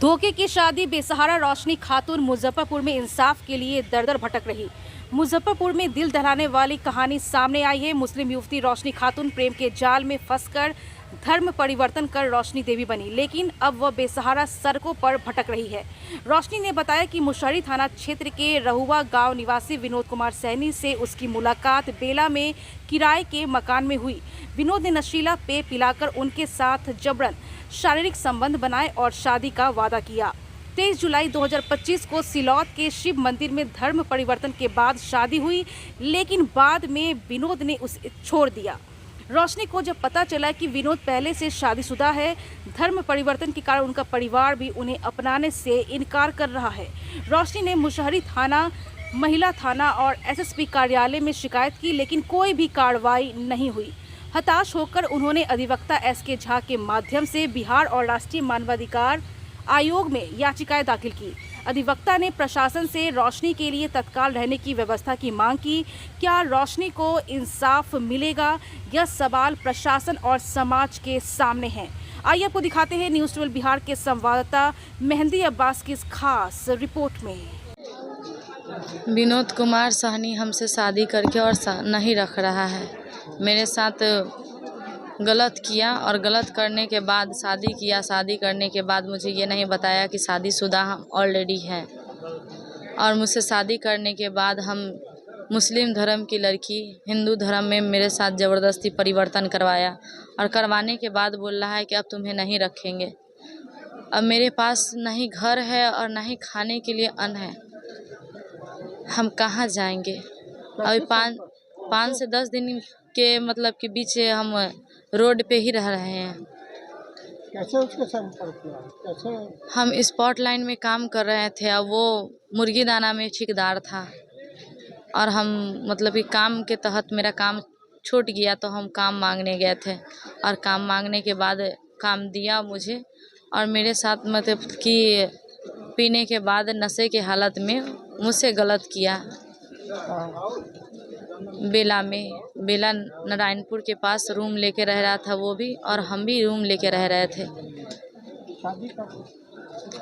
धोखे की शादी बेसहारा रोशनी खातून मुजफ्फरपुर में इंसाफ के लिए दर-दर भटक रही। मुजफ्फरपुर में दिल दहलाने वाली कहानी सामने आई है। मुस्लिम युवती रोशनी खातून प्रेम के जाल में फंसकर धर्म परिवर्तन कर रोशनी देवी बनी, लेकिन अब वह बेसहारा सड़कों पर भटक रही है। रोशनी ने बताया कि मुशहरी थाना क्षेत्र के रहुआ गांव निवासी विनोद कुमार सैनी से उसकी मुलाकात बेला में किराए के मकान में हुई। विनोद ने नशीला पेय पिलाकर उनके साथ जबरन शारीरिक संबंध बनाए और शादी का वादा किया। 23 जुलाई 2025 को सिलौत के शिव मंदिर में धर्म परिवर्तन के बाद शादी हुई, लेकिन बाद में विनोद ने उसे छोड़ दिया। रोशनी को जब पता चला कि विनोद पहले से शादीशुदा है, धर्म परिवर्तन के कारण उनका परिवार भी उन्हें अपनाने से इनकार कर रहा है। रोशनी ने मुशहरी थाना, महिला थाना और एसएसपी कार्यालय में शिकायत की, लेकिन कोई भी कार्रवाई नहीं हुई। हताश होकर उन्होंने अधिवक्ता एसके झा के माध्यम से बिहार और राष्ट्रीय मानवाधिकार आयोग में याचिकाएं दाखिल की। अधिवक्ता ने प्रशासन से रोशनी के लिए तत्काल रहने की व्यवस्था की मांग की। क्या रोशनी को इंसाफ मिलेगा, यह सवाल प्रशासन और समाज के सामने है। आइए आपको दिखाते हैं न्यूज़ 12 बिहार के संवाददाता मेहंदी अब्बास की इस खास रिपोर्ट में। विनोद कुमार सहनी हमसे शादी करके और नहीं रख रहा है। मेरे साथ गलत किया और गलत करने के बाद शादी किया। शादी करने के बाद मुझे ये नहीं बताया कि शादीशुदा हम ऑलरेडी हैं, और मुझसे शादी करने के बाद हम मुस्लिम धर्म की लड़की हिंदू धर्म में मेरे साथ ज़बरदस्ती परिवर्तन करवाया, और करवाने के बाद बोल रहा है कि अब तुम्हें नहीं रखेंगे। अब मेरे पास नहीं घर है और ना ही खाने के लिए अन्न है, हम कहाँ जाएंगे। अभी 5 से 10 दिन के मतलब के बीच हम रोड पे ही रह रहे हैं। कैसे उसके संपर्क किया? कैसे? हम स्पॉट लाइन में काम कर रहे थे, अब वो मुर्गी दाना में ठेकेदार था, और हम मतलब कि काम के तहत मेरा काम छूट गया, तो हम काम मांगने गए थे, और काम मांगने के बाद काम दिया मुझे, और मेरे साथ मतलब कि पीने के बाद नशे के हालत में मुझसे गलत किया। बेला नारायणपुर के पास रूम लेके रह रहा था वो भी, और हम भी रूम लेके रह रहे थे।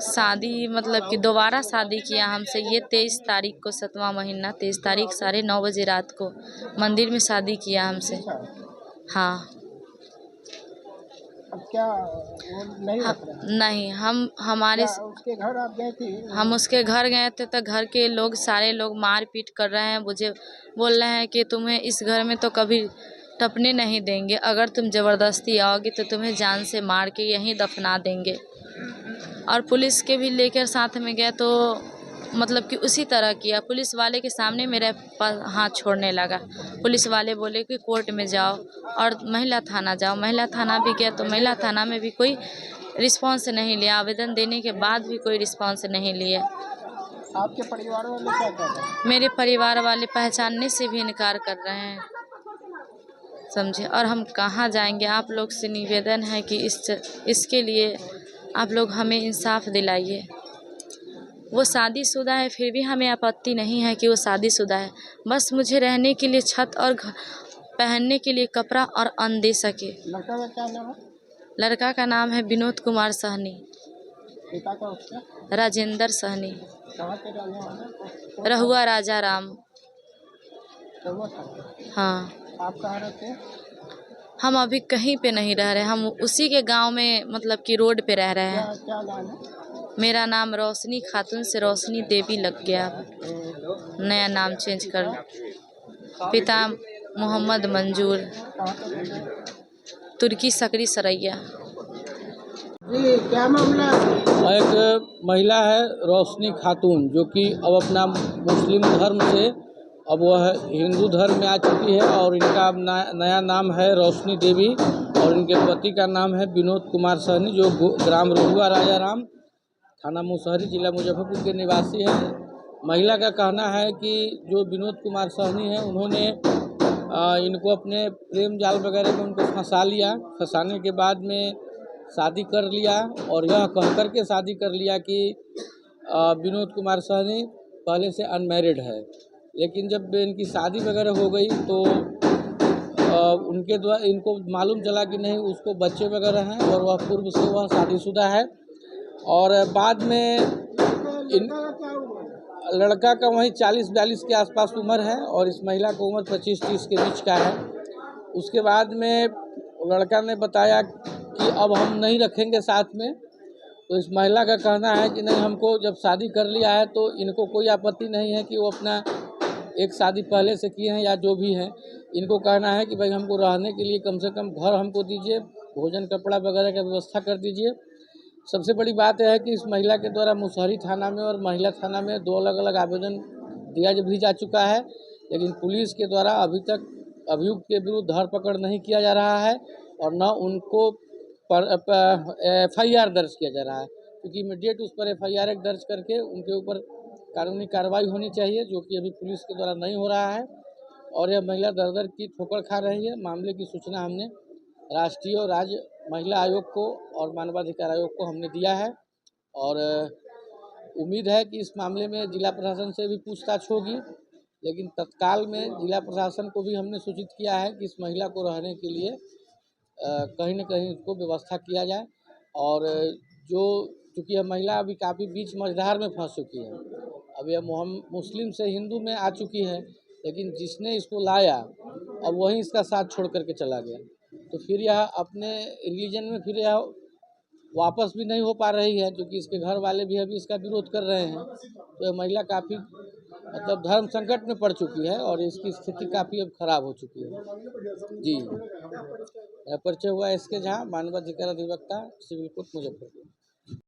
शादी मतलब कि दोबारा शादी किया हमसे ये 23 तारीख को, 7वां महीना 23 तारीख 9:30 बजे रात को मंदिर में शादी किया हमसे। हाँ। अब क्या वो नहीं रख रहा? नहीं, हमारे उसके घर आप गए थे? हम उसके घर गए थे, तो घर के लोग सारे लोग मारपीट कर रहे हैं। मुझे बोल रहे हैं कि तुम्हें इस घर में तो कभी टपने नहीं देंगे, अगर तुम ज़बरदस्ती आओगी तो तुम्हें जान से मार के यहीं दफना देंगे। और पुलिस के भी लेकर साथ में गए, तो मतलब कि उसी तरह किया। पुलिस वाले के सामने मेरे हाथ छोड़ने लगा। पुलिस वाले बोले कि कोर्ट में जाओ और महिला थाना जाओ। महिला थाना भी गया, तो महिला थाना में भी कोई रिस्पांस नहीं लिया। आवेदन देने के बाद भी कोई रिस्पांस नहीं लिए। आपके परिवार वाले क्या कर रहे हैं? मेरे परिवार वाले पहचानने से भी इनकार कर रहे हैं, समझे। और हम कहाँ जाएंगे। आप लोग से निवेदन है कि इसके लिए आप लोग हमें इंसाफ दिलाइए। वो शादीशुदा है, फिर भी हमें आपत्ति नहीं है कि वो शादीशुदा है। बस मुझे रहने के लिए छत और पहनने के लिए कपड़ा और अन्न दे सके। लड़का का क्या नाम है? लड़का का नाम है विनोद कुमार सहनी। पिता का उसका? राजेंद्र सहनी। कहाँ के रहने वाले? रहुआ राजा राम। रहुआ था? हाँ। आप कहाँ रहते हैं? हम अभी कहीं पे नहीं रह रहे, हम उसी के गांव में मतलब कि रोड पे रह रहे हैं। क्या नाम है? मेरा नाम रोशनी खातून से रोशनी देवी लग गया, नया नाम चेंज कर। पिता मोहम्मद मंजूर, तुर्की सकरी सरैया। जी, क्या मामला है? एक महिला है रोशनी खातून, जो कि अब अपना मुस्लिम धर्म से अब वह हिंदू धर्म में आ चुकी है, और इनका अब नया नाम है रोशनी देवी, और इनके पति का नाम है विनोद कुमार सहनी, जो ग्राम रहुआ राजा राम, थाना मुशहरी, जिला मुजफ्फरपुर के निवासी हैं। महिला का कहना है कि जो विनोद कुमार सहनी है, उन्होंने इनको अपने प्रेम जाल वगैरह में उनको फंसा लिया। फंसाने के बाद में शादी कर लिया, और यह कह कर के शादी कर लिया कि विनोद कुमार सहनी पहले से अनमैरिड है। लेकिन जब इनकी शादी वगैरह हो गई, तो उनके द्वारा इनको मालूम चला कि नहीं, उसको बच्चे वगैरह हैं और वह पूर्व से वह शादीशुदा है, और बाद में लड़का का वही 40-42 के आसपास उम्र है और इस महिला की उम्र 25-30 के बीच का है। उसके बाद में लड़का ने बताया कि अब हम नहीं रखेंगे साथ में। तो इस महिला का कहना है कि नहीं, हमको जब शादी कर लिया है तो इनको कोई आपत्ति नहीं है कि वो अपना एक शादी पहले से किए हैं या जो भी है। इनको कहना है कि भाई हमको रहने के लिए कम से कम घर हमको दीजिए, भोजन कपड़ा वगैरह का व्यवस्था कर दीजिए। सबसे बड़ी बात यह है कि इस महिला के द्वारा मुसहरी थाना में और महिला थाना में 2 अलग अलग आवेदन दिया भी जा चुका है, लेकिन पुलिस के द्वारा अभी तक अभियुक्त के विरुद्ध धरपकड़ नहीं किया जा रहा है और न उनको FIR दर्ज किया जा रहा है, क्योंकि इमीडिएट उस पर FIR दर्ज करके उनके ऊपर कानूनी कार्रवाई होनी चाहिए, जो कि अभी पुलिस के द्वारा नहीं हो रहा है। और यह महिला दर की ठोकर खा रही है। मामले की सूचना हमने राष्ट्रीय और राज्य महिला आयोग को और मानवाधिकार आयोग को हमने दिया है और उम्मीद है कि इस मामले में जिला प्रशासन से भी पूछताछ होगी, लेकिन तत्काल में जिला प्रशासन को भी हमने सूचित किया है कि इस महिला को रहने के लिए कहीं न कहीं उसको व्यवस्था किया जाए। और चूँकि यह महिला अभी काफ़ी बीच मझधार में फंस चुकी है। अब यह मुस्लिम से हिंदू में आ चुकी है, लेकिन जिसने इसको लाया अब वहीं इसका साथ छोड़ करके चला गया, तो फिर यह अपने रिलीजन में फिर यह वापस भी नहीं हो पा रही है, क्योंकि इसके घर वाले भी अभी इसका विरोध कर रहे हैं। तो यह महिला काफ़ी मतलब धर्म संकट में पड़ चुकी है और इसकी स्थिति काफ़ी अब खराब हो चुकी है। जी, परिचय हुआ इसके झा, मानवाधिकार अधिवक्ता, सिविल कोर्ट मुजफ्फरपुर।